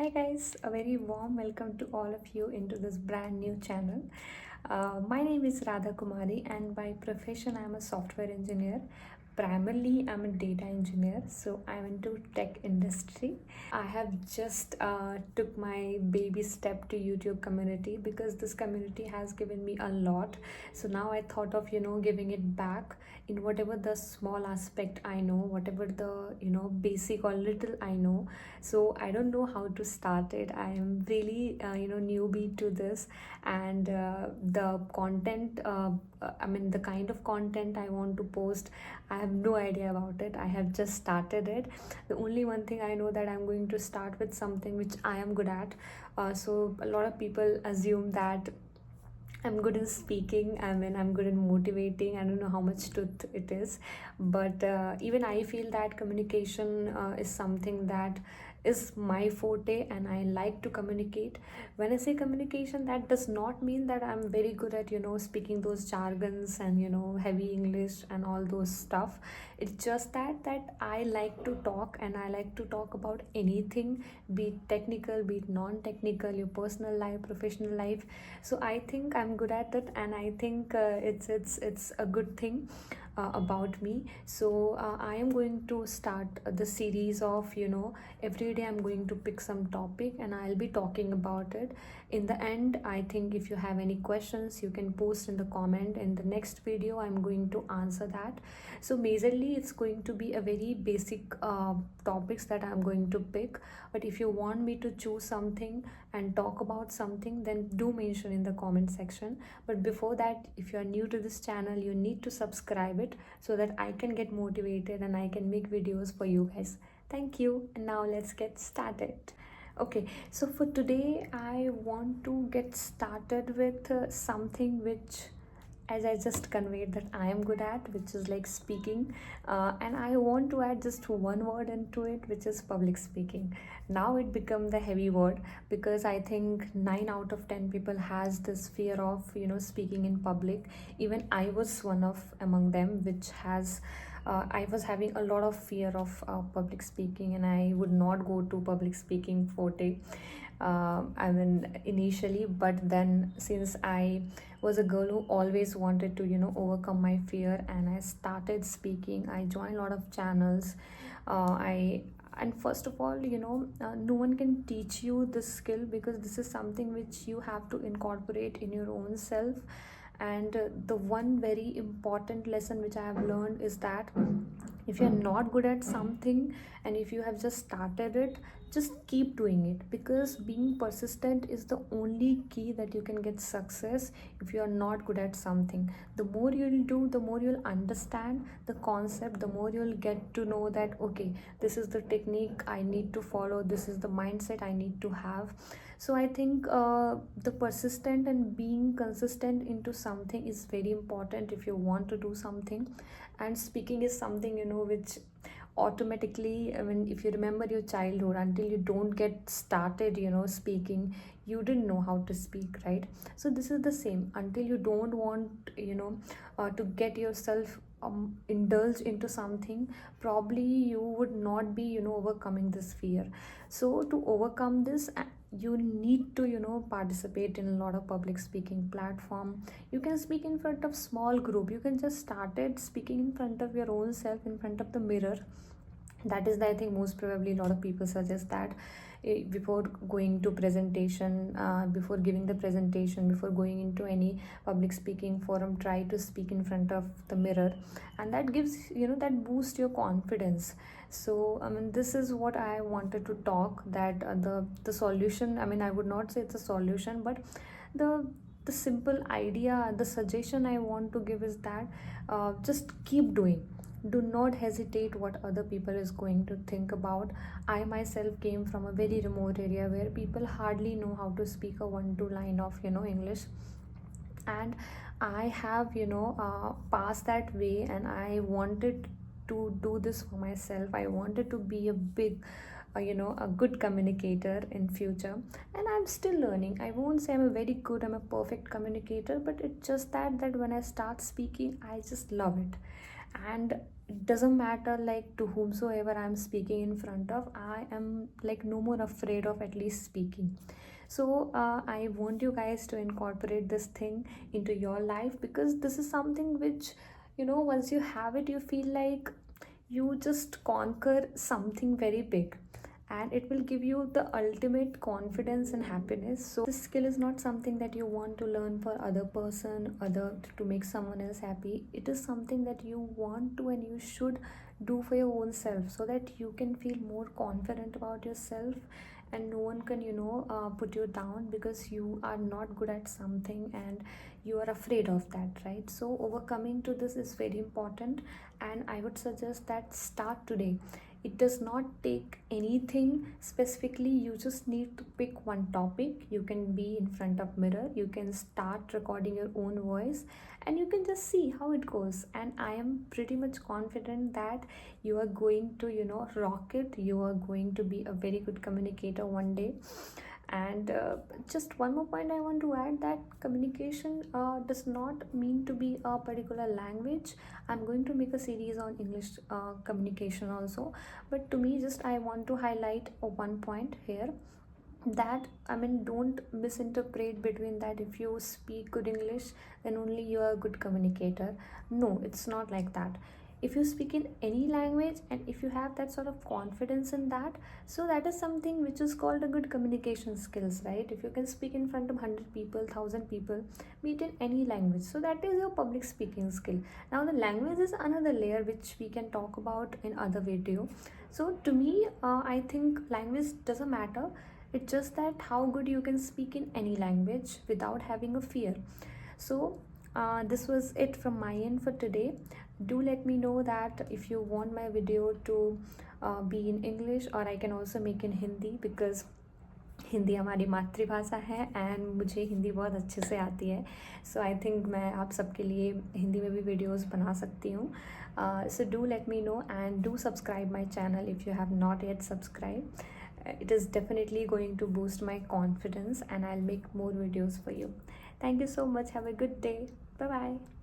Hi guys, a very warm welcome to all of you into this brand new channel. My name is Radha Kumari and by profession I am a software engineer. Primarily I'm a data engineer, so I'm into tech industry. I have just took my baby step to YouTube community because this community has given me a lot. So now I thought of giving it back in whatever the small aspect I know, whatever the basic or little I know. So I don't know how to start it. I am really newbie to this, and the content the kind of content I want to post, I have no idea about it. I have just started it. The only one thing I know that I'm going to start with something which I am good at. So a lot of people assume that I'm good in speaking. I'm good in motivating. I don't know how much truth it is, but even I feel that communication is something that is my forte, and I like to communicate. When I say communication, that does not mean that I'm very good at speaking those jargons and heavy English and all those stuff. It's just that I like to talk, and I like to talk about anything, be it technical, be it non-technical, your personal life, professional life. So I think I'm good at it, and I think it's a good thing about me. So I am going to start the series of every day I'm going to pick some topic and I'll be talking about it. In the end, I think if you have any questions, you can post in the comment. In the next video, I'm going to answer that. So majorly it's going to be a very basic topics that I'm going to pick, but if you want me to choose something and talk about something, then do mention in the comment section. But before that, if you are new to this channel, you need to subscribe it so that I can get motivated and I can make videos for you guys. Thank you, and now let's get started. Okay, so for today I want to get started with something which, as I just conveyed, that I am good at, which is like speaking, and I want to add just one word into it, which is public speaking. Now it become the heavy word because I think 9 out of 10 people has this fear of speaking in public. Even I was one of among them, which has I was having a lot of fear of public speaking, and I would not go to public speaking forte. Initially, but then since I was a girl who always wanted to overcome my fear, and I started speaking. I joined a lot of channels. I and first of all, no one can teach you this skill because this is something which you have to incorporate in your own self. And the one very important lesson which I have learned is that if you're not good at something and if you have just started it, just keep doing it, because being persistent is the only key that you can get success. If you are not good at something, the more you'll do, the more you'll understand the concept, the more you'll get to know that okay, this is the technique I need to follow, this is the mindset I need to have. So I think the persistent and being consistent into something is very important if you want to do something. And speaking is something which automatically, if you remember your childhood, until you don't get started speaking, you didn't know how to speak, right? So this is the same. Until you don't want to get yourself indulge into something, probably you would not be overcoming this fear. So to overcome this, you need to participate in a lot of public speaking platform. You can speak in front of small group. You can just started speaking in front of your own self, in front of the mirror. That is, I think, most probably a lot of people suggest that before going to presentation, before giving the presentation, before going into any public speaking forum, try to speak in front of the mirror, and that gives that boosts your confidence. So this is what I wanted to talk, that the solution, I would not say it's a solution, but the simple idea, the suggestion I want to give is that just keep doing. Do not hesitate what other people is going to think about. I myself came from a very remote area where people hardly know how to speak a 1-2 line of English, and I have passed that way, and I wanted to do this for myself. I wanted to be a big a good communicator in future, and I'm still learning. I won't say I'm a very good, I'm a perfect communicator, but it's just that when I start speaking, I just love it. And it doesn't matter like to whomsoever I'm speaking in front of, I am like no more afraid of at least speaking. So I want you guys to incorporate this thing into your life, because this is something which, you know, once you have it, you feel like you just conquer something very big, and it will give you the ultimate confidence and happiness. So this skill is not something that you want to learn for other person, other to make someone else happy. It is something that you want to and you should do for your own self, so that you can feel more confident about yourself, and no one can, you know, put you down because you are not good at something and you are afraid of that, right? So overcoming to this is very important, and I would suggest that start today. It does not take anything specifically, you just need to pick one topic. You can be in front of mirror, you can start recording your own voice, and you can just see how it goes. And I am pretty much confident that you are going to, you know, rock it. You are going to be a very good communicator one day. And just one more point I want to add, that communication does not mean to be a particular language. I'm going to make a series on English communication also, but to me, just I want to highlight one point here, that I mean, don't misinterpret between that if you speak good English then only you are a good communicator. No, it's not like that. If you speak in any language and if you have that sort of confidence in that, so that is something which is called a good communication skills, right? If you can speak in front of 100 people, 1000 people, be it in any language, so that is your public speaking skill. Now the language is another layer which we can talk about in other video. So to me, I think language doesn't matter. It's just that how good you can speak in any language without having a fear. So this was it from my end for today. Do let me know that if you want my video to be in English, or I can also make in Hindi, because Hindi हमारी मातृभाषा है and मुझे हिंदी बहुत अच्छे से आती है. सो I think मैं आप सबके लिए हिंदी में भी वीडियोस बना सकती हूँ. So do let me know and do subscribe my channel if you have not yet subscribed. It is definitely going to boost my confidence and I'll make more videos for you. Thank you so much. Have a good day. Bye bye.